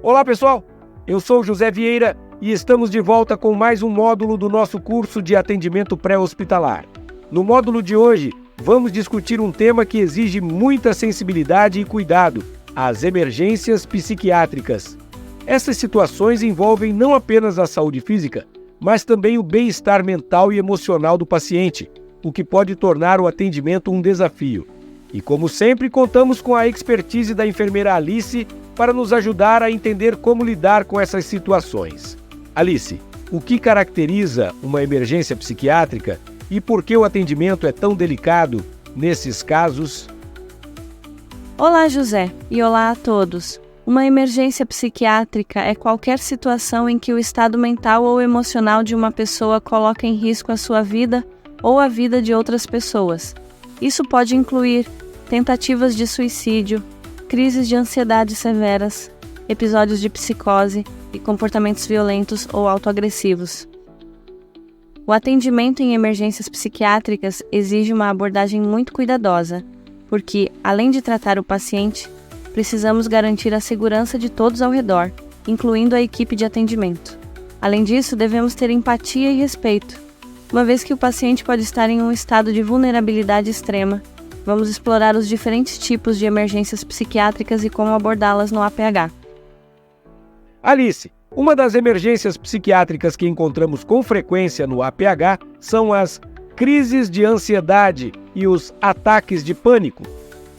Olá pessoal, eu sou José Vieira e estamos de volta com mais um módulo do nosso curso de atendimento pré-hospitalar. No módulo de hoje, vamos discutir um tema que exige muita sensibilidade e cuidado: as emergências psiquiátricas. Essas situações envolvem não apenas a saúde física, mas também o bem-estar mental e emocional do paciente, o que pode tornar o atendimento um desafio. E como sempre, contamos com a expertise da enfermeira Alice para nos ajudar a entender como lidar com essas situações. Alice, o que caracteriza uma emergência psiquiátrica e por que o atendimento é tão delicado nesses casos? Olá, José, e olá a todos. Uma emergência psiquiátrica é qualquer situação em que o estado mental ou emocional de uma pessoa coloca em risco a sua vida ou a vida de outras pessoas. Isso pode incluir tentativas de suicídio, crises de ansiedade severas, episódios de psicose e comportamentos violentos ou autoagressivos. O atendimento em emergências psiquiátricas exige uma abordagem muito cuidadosa, porque, além de tratar o paciente, precisamos garantir a segurança de todos ao redor, incluindo a equipe de atendimento. Além disso, devemos ter empatia e respeito, uma vez que o paciente pode estar em um estado de vulnerabilidade extrema. Vamos explorar os diferentes tipos de emergências psiquiátricas e como abordá-las no APH. Alice, uma das emergências psiquiátricas que encontramos com frequência no APH são as crises de ansiedade e os ataques de pânico.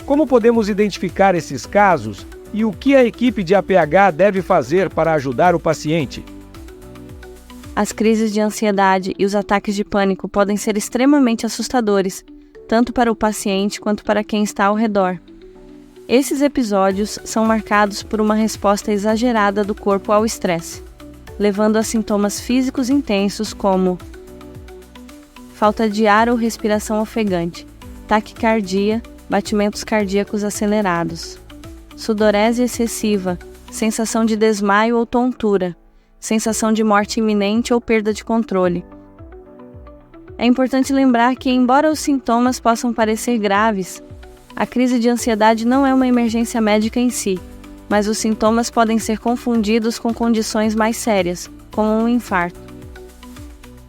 Como podemos identificar esses casos e o que a equipe de APH deve fazer para ajudar o paciente? As crises de ansiedade e os ataques de pânico podem ser extremamente assustadores, tanto para o paciente quanto para quem está ao redor. Esses episódios são marcados por uma resposta exagerada do corpo ao estresse, levando a sintomas físicos intensos como falta de ar ou respiração ofegante, taquicardia, batimentos cardíacos acelerados, sudorese excessiva, sensação de desmaio ou tontura, sensação de morte iminente ou perda de controle. É importante lembrar que, embora os sintomas possam parecer graves, a crise de ansiedade não é uma emergência médica em si, mas os sintomas podem ser confundidos com condições mais sérias, como um infarto.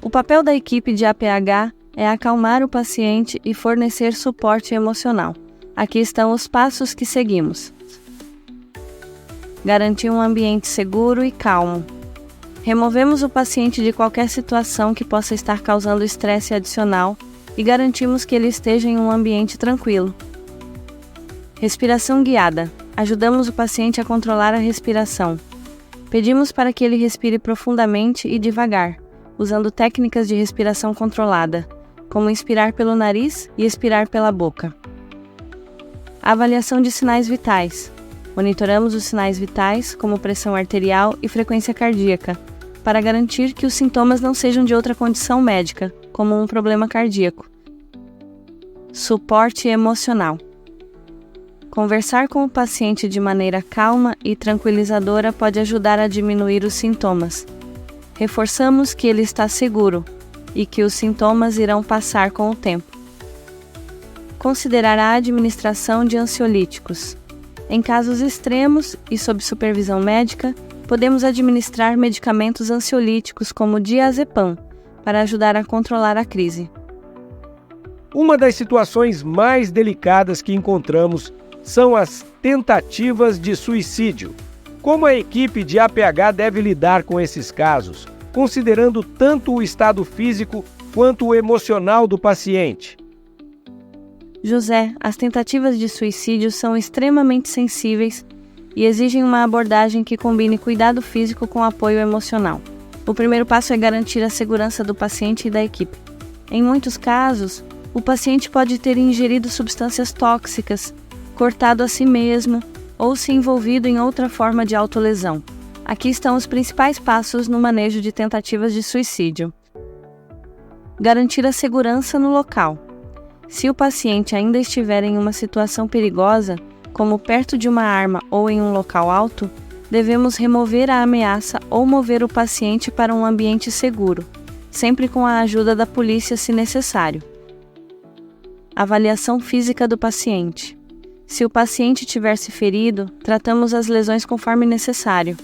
O papel da equipe de APH é acalmar o paciente e fornecer suporte emocional. Aqui estão os passos que seguimos. Garantir um ambiente seguro e calmo. Removemos o paciente de qualquer situação que possa estar causando estresse adicional e garantimos que ele esteja em um ambiente tranquilo. Respiração guiada. Ajudamos o paciente a controlar a respiração. Pedimos para que ele respire profundamente e devagar, usando técnicas de respiração controlada, como inspirar pelo nariz e expirar pela boca. Avaliação de sinais vitais. Monitoramos os sinais vitais, como pressão arterial e frequência cardíaca, para garantir que os sintomas não sejam de outra condição médica, como um problema cardíaco. Suporte emocional. Conversar com o paciente de maneira calma e tranquilizadora pode ajudar a diminuir os sintomas. Reforçamos que ele está seguro e que os sintomas irão passar com o tempo. Considerar a administração de ansiolíticos. Em casos extremos e sob supervisão médica, podemos administrar medicamentos ansiolíticos como diazepam para ajudar a controlar a crise. Uma das situações mais delicadas que encontramos são as tentativas de suicídio. Como a equipe de APH deve lidar com esses casos, considerando tanto o estado físico quanto o emocional do paciente? José, as tentativas de suicídio são extremamente sensíveis e exigem uma abordagem que combine cuidado físico com apoio emocional. O primeiro passo é garantir a segurança do paciente e da equipe. Em muitos casos, o paciente pode ter ingerido substâncias tóxicas, cortado a si mesmo ou se envolvido em outra forma de autolesão. Aqui estão os principais passos no manejo de tentativas de suicídio. Garantir a segurança no local. Se o paciente ainda estiver em uma situação perigosa, como perto de uma arma ou em um local alto, devemos remover a ameaça ou mover o paciente para um ambiente seguro, sempre com a ajuda da polícia se necessário. Avaliação física do paciente. Se o paciente tiver se ferido, tratamos as lesões conforme necessário.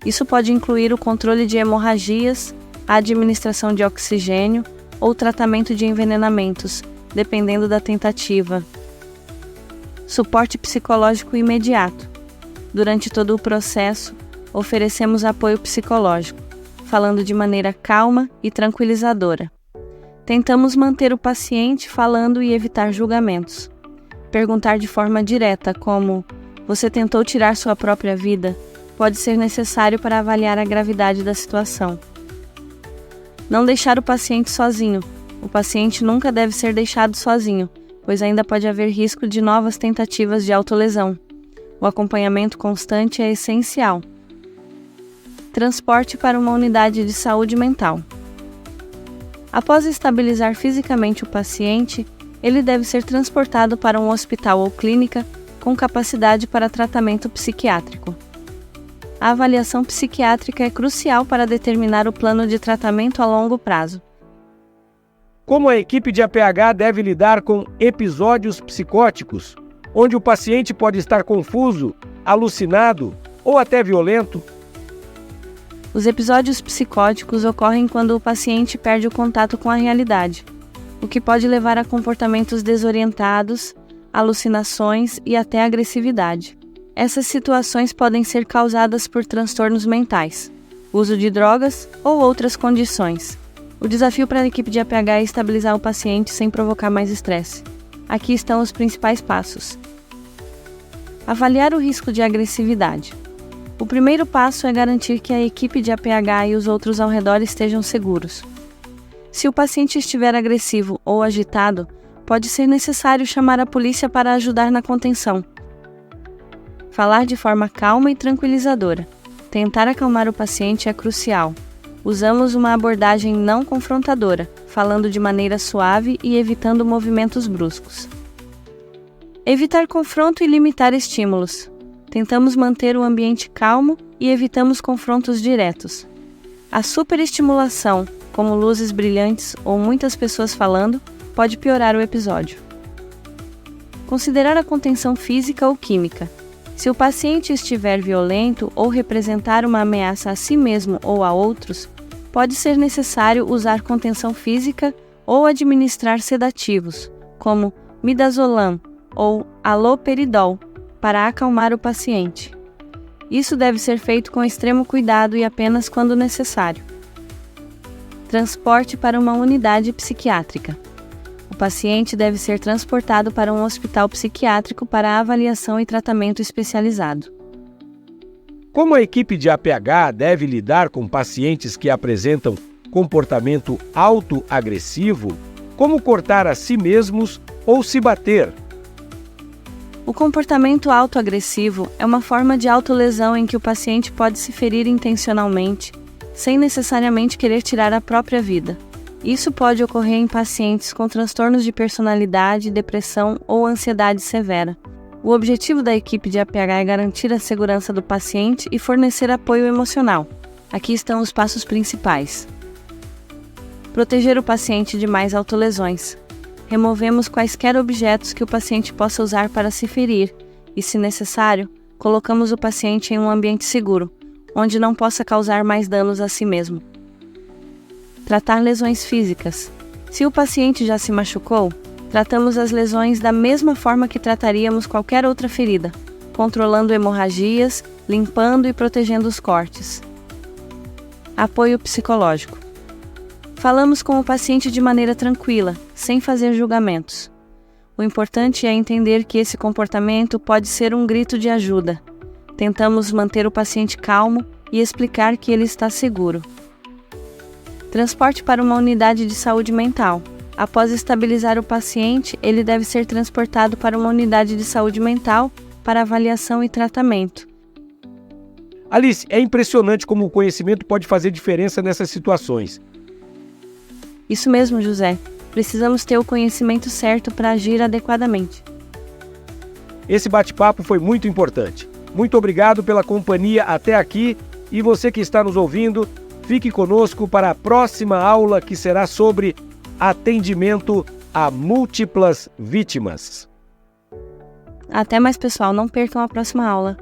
Isso pode incluir o controle de hemorragias, a administração de oxigênio ou tratamento de envenenamentos, dependendo da tentativa. Suporte psicológico imediato. Durante todo o processo, oferecemos apoio psicológico, falando de maneira calma e tranquilizadora. Tentamos manter o paciente falando e evitar julgamentos. Perguntar de forma direta, como: "Você tentou tirar sua própria vida?", pode ser necessário para avaliar a gravidade da situação. Não deixar o paciente sozinho. O paciente nunca deve ser deixado sozinho, pois ainda pode haver risco de novas tentativas de autolesão. O acompanhamento constante é essencial. Transporte para uma unidade de saúde mental. Após estabilizar fisicamente o paciente, ele deve ser transportado para um hospital ou clínica com capacidade para tratamento psiquiátrico. A avaliação psiquiátrica é crucial para determinar o plano de tratamento a longo prazo. Como a equipe de APH deve lidar com episódios psicóticos, onde o paciente pode estar confuso, alucinado ou até violento? Os episódios psicóticos ocorrem quando o paciente perde o contato com a realidade, o que pode levar a comportamentos desorientados, alucinações e até agressividade. Essas situações podem ser causadas por transtornos mentais, uso de drogas ou outras condições. O desafio para a equipe de APH é estabilizar o paciente sem provocar mais estresse. Aqui estão os principais passos. Avaliar o risco de agressividade. O primeiro passo é garantir que a equipe de APH e os outros ao redor estejam seguros. Se o paciente estiver agressivo ou agitado, pode ser necessário chamar a polícia para ajudar na contenção. Falar de forma calma e tranquilizadora. Tentar acalmar o paciente é crucial. Usamos uma abordagem não confrontadora, falando de maneira suave e evitando movimentos bruscos. Evitar confronto e limitar estímulos. Tentamos manter o ambiente calmo e evitamos confrontos diretos. A superestimulação, como luzes brilhantes ou muitas pessoas falando, pode piorar o episódio. Considerar a contenção física ou química. Se o paciente estiver violento ou representar uma ameaça a si mesmo ou a outros, pode ser necessário usar contenção física ou administrar sedativos, como midazolam ou haloperidol, para acalmar o paciente. Isso deve ser feito com extremo cuidado e apenas quando necessário. Transporte para uma unidade psiquiátrica. O paciente deve ser transportado para um hospital psiquiátrico para avaliação e tratamento especializado. Como a equipe de APH deve lidar com pacientes que apresentam comportamento autoagressivo, como cortar a si mesmos ou se bater? O comportamento autoagressivo é uma forma de autolesão em que o paciente pode se ferir intencionalmente, sem necessariamente querer tirar a própria vida. Isso pode ocorrer em pacientes com transtornos de personalidade, depressão ou ansiedade severa. O objetivo da equipe de APH é garantir a segurança do paciente e fornecer apoio emocional. Aqui estão os passos principais. Proteger o paciente de mais autolesões. Removemos quaisquer objetos que o paciente possa usar para se ferir e, se necessário, colocamos o paciente em um ambiente seguro, onde não possa causar mais danos a si mesmo. Tratar lesões físicas. Se o paciente já se machucou, tratamos as lesões da mesma forma que trataríamos qualquer outra ferida, controlando hemorragias, limpando e protegendo os cortes. Apoio psicológico. Falamos com o paciente de maneira tranquila, sem fazer julgamentos. O importante é entender que esse comportamento pode ser um grito de ajuda. Tentamos manter o paciente calmo e explicar que ele está seguro. Transporte para uma unidade de saúde mental. Após estabilizar o paciente, ele deve ser transportado para uma unidade de saúde mental para avaliação e tratamento. Alice, é impressionante como o conhecimento pode fazer diferença nessas situações. Isso mesmo, José. Precisamos ter o conhecimento certo para agir adequadamente. Esse bate-papo foi muito importante. Muito obrigado pela companhia até aqui e você que está nos ouvindo, fique conosco para a próxima aula que será sobre atendimento a múltiplas vítimas. Até mais, pessoal. Não percam a próxima aula.